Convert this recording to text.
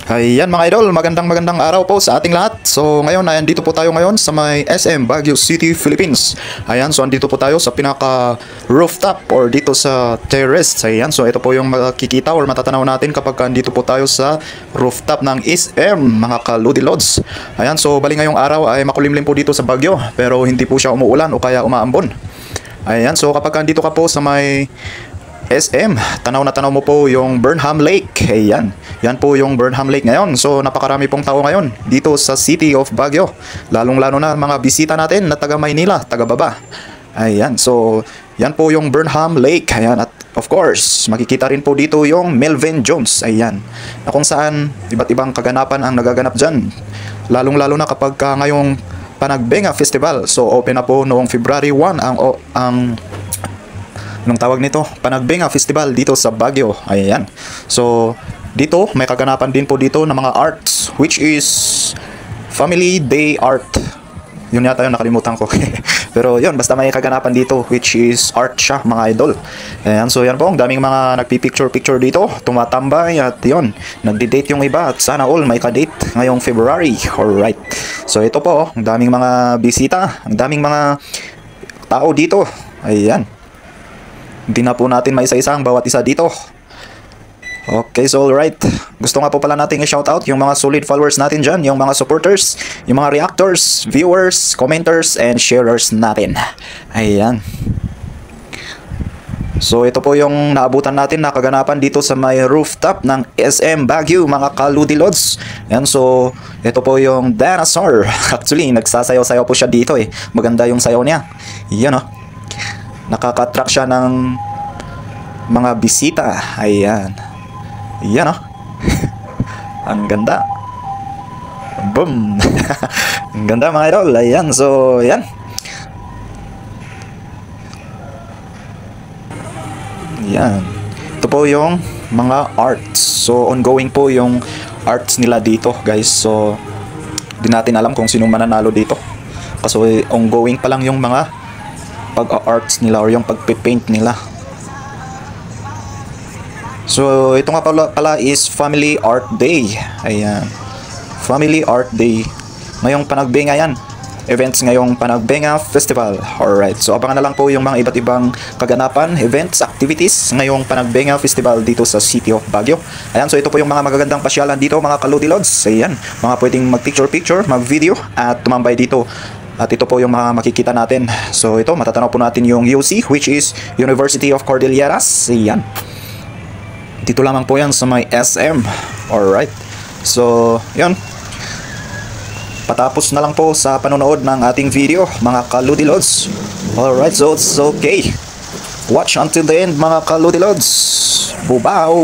Ayan mga idol, magandang araw po sa ating lahat. So ngayon, dito po tayo ngayon sa may SM Baguio City, Philippines. Ayan, so andito po tayo sa pinaka rooftop or dito sa terrace. Ayan, so ito po yung makikita or matatanaw natin kapag andito po tayo sa rooftop ng SM, mga kaludi lods. Ayan, so bali ngayong araw ay makulimlim po dito sa Baguio, pero hindi po siya umuulan o kaya umaambon. Ayan, so kapag andito ka po sa may SM, tanaw na tanaw mo po yung Burnham Lake. Ayan, yan po yung Burnham Lake ngayon. So napakarami pong tao ngayon dito sa City of Baguio, lalong-lalo na mga bisita natin na taga Maynila, taga Baba. Ayan, so yan po yung Burnham Lake. Ayan, at of course, makikita rin po dito yung Melvin Jones. Ayan, na kung saan iba't ibang kaganapan ang nagaganap dyan, lalong-lalo na kapag ngayong Panagbenga Festival. So open na po noong February 1 ang anong tawag nito? Panagbenga Festival dito sa Baguio. Ayan. So, dito, may kaganapan din po dito ng mga arts, which is Family Day Art. Yun yata yung nakalimutan ko. Pero yun, basta may kaganapan dito, which is art siya, mga idol. Ayan, so yan po, ang daming mga nagpipicture-picture dito, tumatambay, at yun, nagdi-date yung iba, at sana all may ka-date ngayong February. Alright. So, ito po, ang daming mga bisita, ang daming mga tao dito. Ayan. Hindi na po natin maisa-isa ang bawat isa dito. Okay, so alright. Gusto nga po pala natin i-shoutout yung mga solid followers natin dyan, yung mga supporters, yung mga reactors, viewers, commenters, and sharers natin. Ayan. So ito po yung naabutan natin na kaganapan dito sa may rooftop ng SM Baguio, mga kaludi lods. Ayan, so ito po yung dinosaur. Actually, nagsasayaw-sayaw po siya dito eh. Maganda yung sayaw niya. Yan oh. Nakaka-attract siya ng mga bisita. Ayan. Ayan oh. Ang ganda. Boom. Ang ganda mga idol. Ayan. So, ayan. Ayan. Ito po yung mga arts. So, ongoing po yung arts nila dito, guys. So, di natin alam kung sino mananalo dito. Kasi ongoing pa lang yung mga pag-arts nila or yung pag-paint nila. So, ito nga pala is Family Art Day. Ayan. Family Art Day. Ngayong Panagbenga yan. Events ngayong Panagbenga Festival. Alright. So, abangan na lang po yung mga iba't ibang kaganapan, events, activities ngayong Panagbenga Festival dito sa City of Baguio. Ayan. So, ito po yung mga magagandang pasyalan dito, mga kaludi lods. Ayan. Mga pwedeng mag-picture-picture, mag-video, at tumambay dito. At ito po yung mga makikita natin. So ito, matatanaw po natin yung UC, which is University of Cordilleras. Ayan. Dito lamang po yan sa may SM. Alright. So, yun. Patapos na lang po sa panonood ng ating video, mga kaludi lods. Alright, so it's okay. Watch until the end, mga kaludi lods. Bubaw!